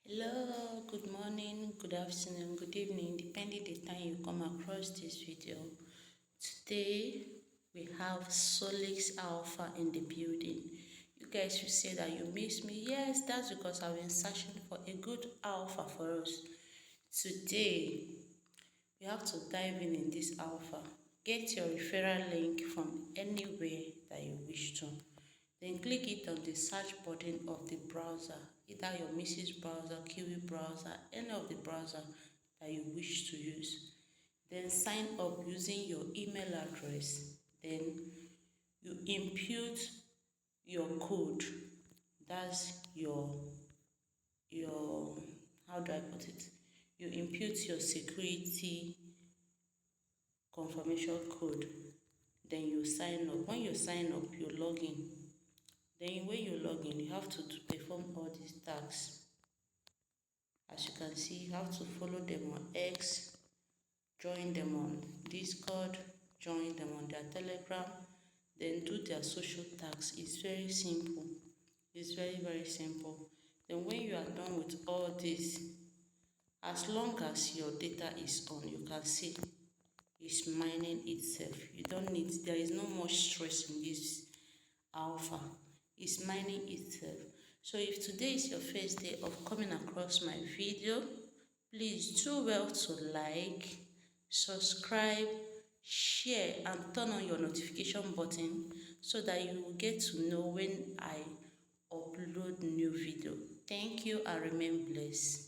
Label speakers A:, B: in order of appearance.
A: Hello, good morning, good afternoon, good evening, depending the time you come across this video. Today we have Solix Alpha in the building. You guys will say that you miss me. Yes, that's because I've been searching for a good alpha for us. Today we have to dive in this alpha. Get your referral link from anywhere that you wish to. Then click it on the search button of the browser, either your Mrs. browser, Kiwi browser, any of the browser that you wish to use. Then sign up using your email address. Then you input your code. That's your how do I put it? You input your security confirmation code. Then you sign up. When you sign up, you log in. Then when you log in, you have to perform all these tasks. As you can see, you have to follow them on X, join them on Discord, join them on their Telegram, then do their social tags. It's very simple. It's very simple. Then when you are done with all this, as long as your data is on, you can see it's mining itself. You don't need, there is no much stress in this alpha. Is mining itself. So if today is your first day of coming across my video, please do well to like, subscribe, share and turn on your notification button so that you will get to know when I upload new video. Thank you and remain blessed.